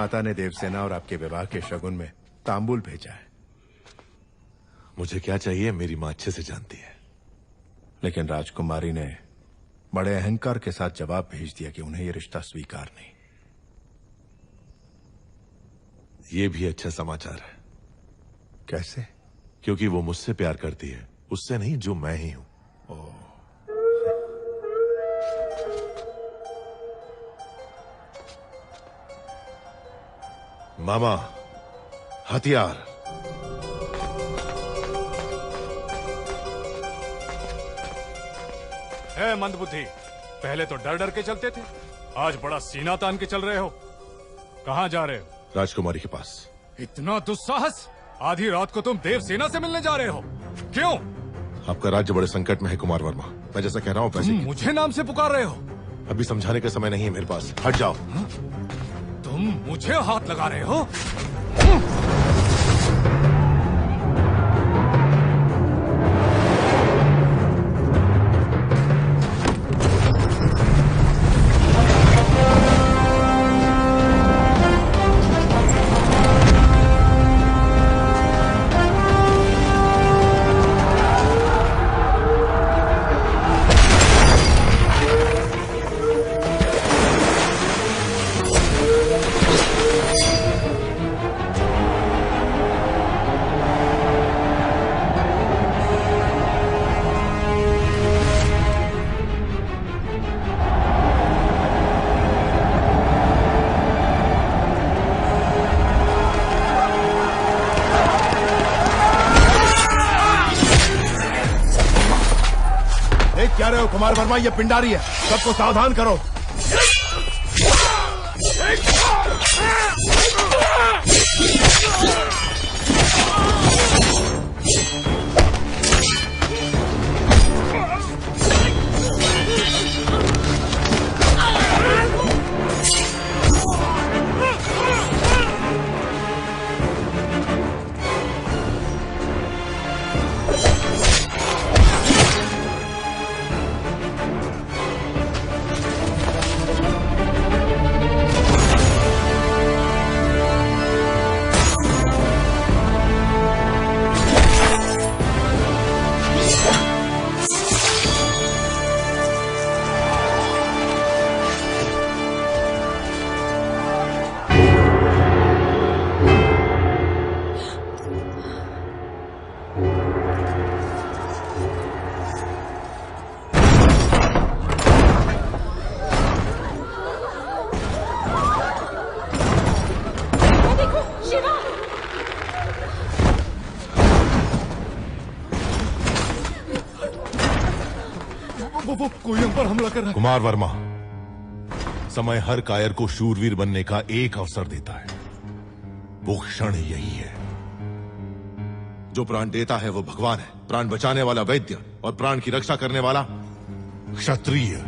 माता ने देवसेना और आपके विवाह के शगुन में तांबूल भेजा है। मुझे क्या चाहिए मेरी मां अच्छे से जानती है। लेकिन राजकुमारी ने बड़े अहंकार के साथ जवाब भेज दिया कि उन्हें यह रिश्ता स्वीकार नहीं। यह भी अच्छा समाचार है। कैसे? क्योंकि वो मुझसे प्यार करती है, उससे नहीं जो मैं ही हूं। मामा, हथियार। है मंदबुद्धि, पहले तो डर डर के चलते थे, आज बड़ा सीना तान के चल रहे हो। कहां जा रहे हो? राजकुमारी के पास। इतना दुस्साहस! आधी रात को तुम देवसेना से मिलने जा रहे हो? क्यों? आपका राज्य बड़े संकट में है कुमार वर्मा। मैं जैसा कह रहा हूं पैसे मुझे नाम से पुकार रहे हो? अभी समझाने का समय नहीं है मेरे पास। हट जाओ। तुम मुझे हाथ लगा रहे हो? क्या रहे हो कुमार वर्मा? ये पिंडारी है, सबको सावधान करो। वो कोई हम पर हमला कर रहा है। कुमार वर्मा, समय हर कायर को शूरवीर बनने का एक अवसर देता है। वो क्षण यही है। जो प्राण देता है वो भगवान है, प्राण बचाने वाला वैद्य और प्राण की रक्षा करने वाला क्षत्रिय।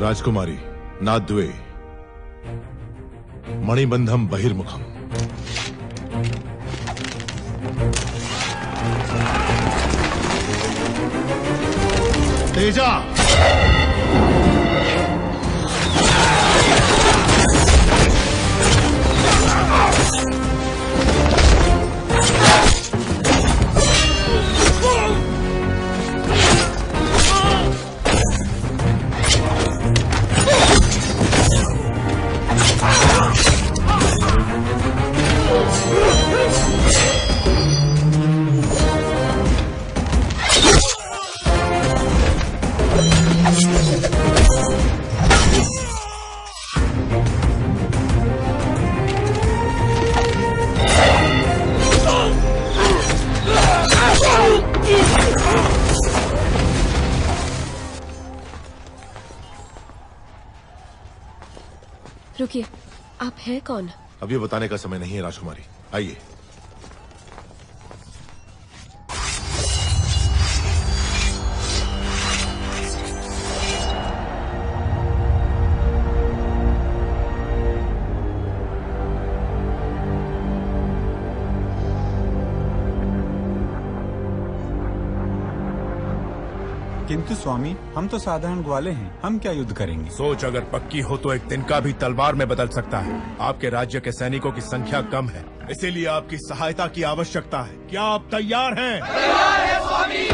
राजकुमारी नाद्वे मणिबंधम बहिर्मुखम। तेजा रुकिए, आप हैं कौन? अब ये बताने का समय नहीं है राजकुमारी, आइए। किंतु स्वामी, हम तो साधारण ग्वाले हैं, हम क्या युद्ध करेंगे? सोच अगर पक्की हो तो एक तिनका भी तलवार में बदल सकता है। आपके राज्य के सैनिकों की संख्या कम है, इसीलिए आपकी सहायता की आवश्यकता है। क्या आप तैयार हैं? तैयार है स्वामी।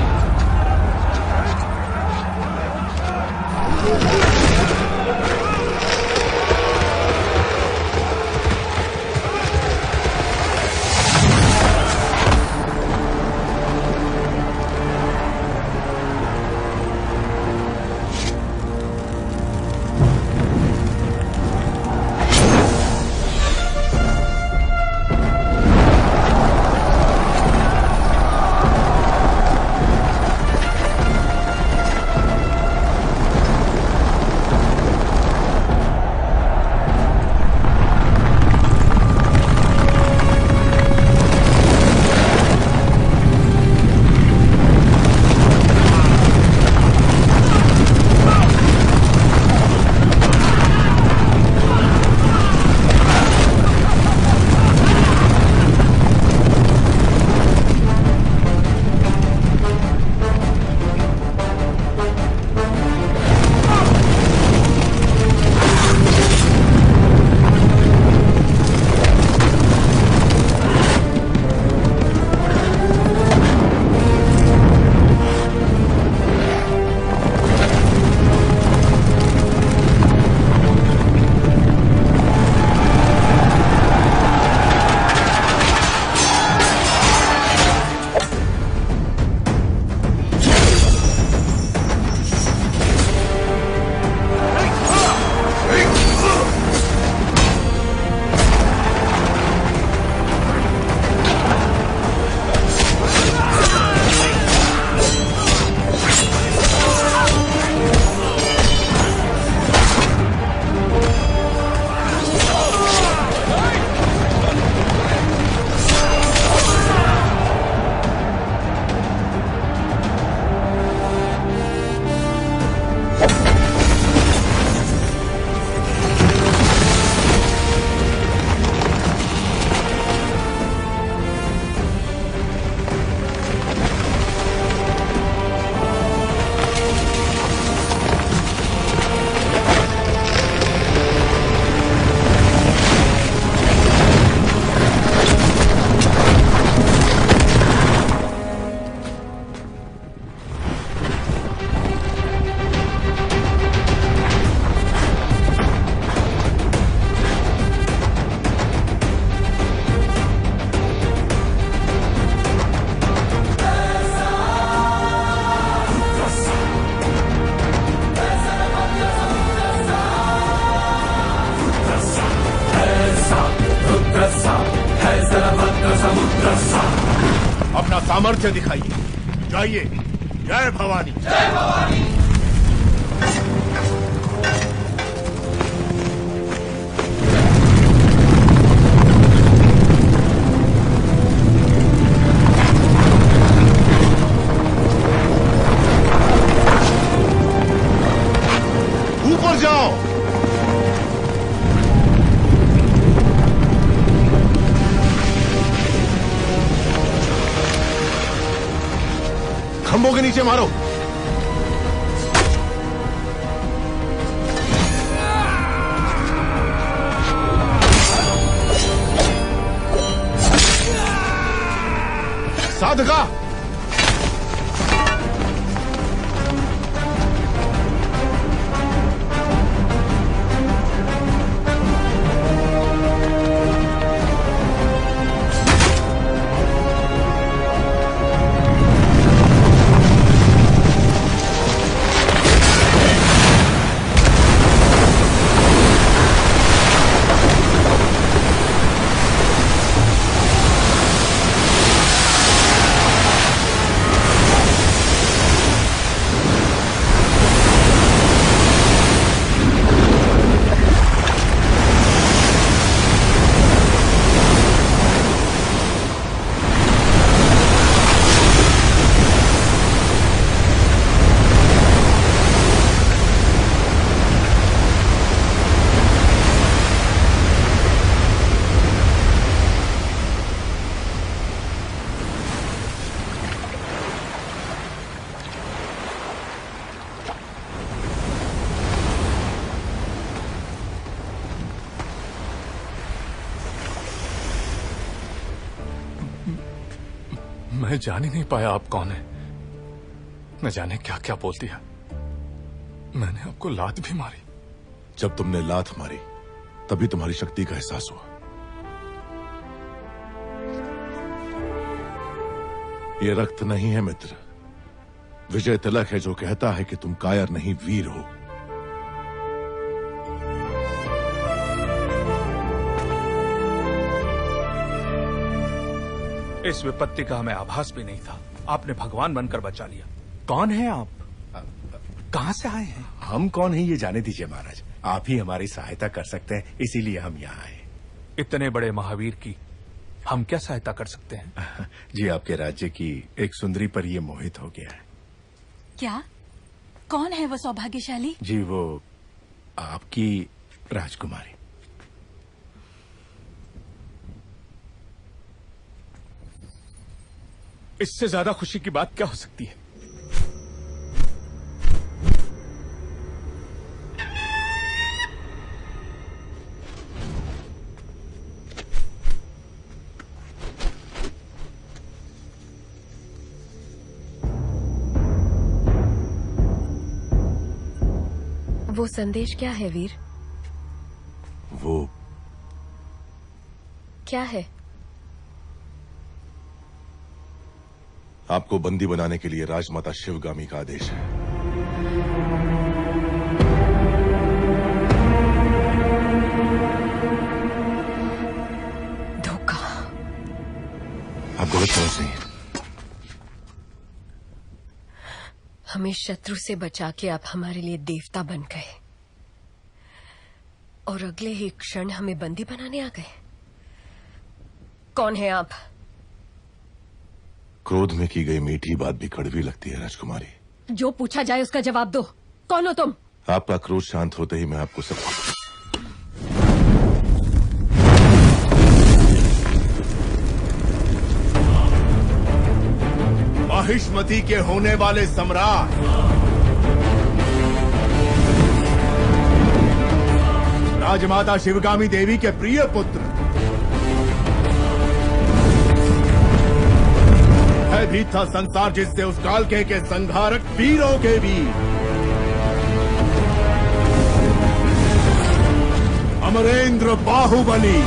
अपना सामर्थ्य दिखाइए। जाइए। जय भवानी। जय भवानी। ऊपर जाओ। स्तंभों के नीचे मारो। साधका, मैं जान ही नहीं पाया आप कौन है। न जाने क्या क्या बोल दिया। मैंने आपको लात भी मारी। जब तुमने लात मारी तभी तुम्हारी शक्ति का एहसास हुआ। ये रक्त नहीं है मित्र, विजय तिलक है जो कहता है कि तुम कायर नहीं वीर हो। इस विपत्ति का हमें आभास भी नहीं था। आपने भगवान बनकर बचा लिया। कौन है आप? कहां से आए हैं? हम कौन है ये जाने दीजिए महाराज। आप ही हमारी सहायता कर सकते हैं, इसीलिए हम यहाँ आए। इतने बड़े महावीर की हम क्या सहायता कर सकते हैं? जी, आपके राज्य की एक सुंदरी पर ये मोहित हो गया है। क्या? कौन है वो सौभाग्यशाली? जी, वो आपकी राजकुमारी। इससे ज्यादा खुशी की बात क्या हो सकती है? वो संदेश क्या है वीर? वो क्या है? आपको बंदी बनाने के लिए राजमाता शिवगामी का आदेश है। धोखा। आप गलत समझ रही हैं। हमें शत्रु से बचा के आप हमारे लिए देवता बन गए और अगले ही क्षण हमें बंदी बनाने आ गए। कौन है आप? क्रोध में की गई मीठी बात भी कड़वी लगती है राजकुमारी। जो पूछा जाए उसका जवाब दो। कौन हो तुम? आपका क्रोध शांत होते ही मैं आपको सब महिष्मती के होने वाले सम्राट, राजमाता शिवगामी देवी के प्रिय पुत्र, भी था संसार जिससे उस कालके के संहारक वीरों के वीर, अमरेंद्र बाहुबली।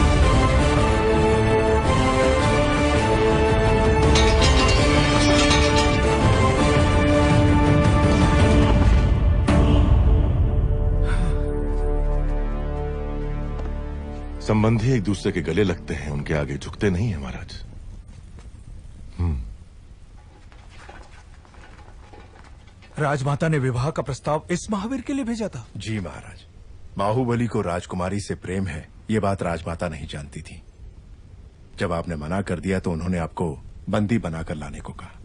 संबंधी एक दूसरे के गले लगते हैं, उनके आगे झुकते नहीं है महाराज। राजमाता ने विवाह का प्रस्ताव इस महावीर के लिए भेजा था? जी महाराज, बाहुबली को राजकुमारी से प्रेम है, ये बात राजमाता नहीं जानती थी। जब आपने मना कर दिया तो उन्होंने आपको बंदी बनाकर लाने को कहा।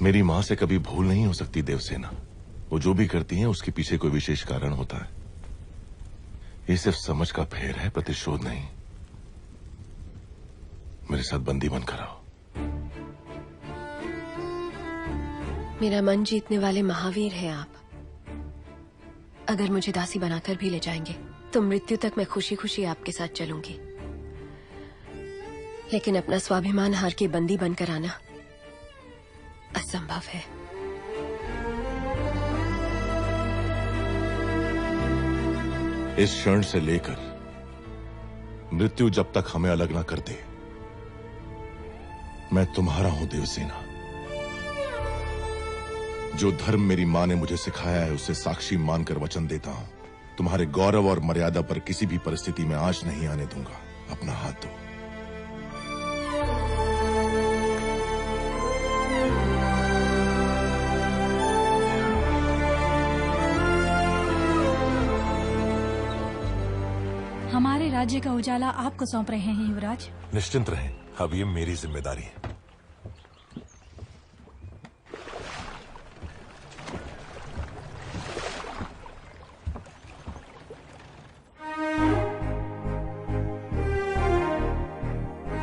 मेरी मां से कभी भूल नहीं हो सकती देवसेना। वो जो भी करती है उसके पीछे कोई विशेष कारण होता है। ये सिर्फ समझ का फेर है, प्रतिशोध नहीं। मेरे साथ बंदी बनकर आओ। मेरा मन जीतने वाले महावीर हैं आप। अगर मुझे दासी बनाकर भी ले जाएंगे तो मृत्यु तक मैं खुशी खुशी आपके साथ चलूंगी, लेकिन अपना स्वाभिमान हार के बंदी बनकर आना असंभव है। इस क्षण से लेकर मृत्यु जब तक हमें अलग ना कर दे, मैं तुम्हारा हूं देवसेना। जो धर्म मेरी मां ने मुझे सिखाया है उसे साक्षी मानकर वचन देता हूं, तुम्हारे गौरव और मर्यादा पर किसी भी परिस्थिति में आंच नहीं आने दूंगा। अपना हाथ दो। हमारे राज्य का उजाला आपको सौंप रहे हैं युवराज। निश्चिंत रहें, अब ये मेरी जिम्मेदारी है।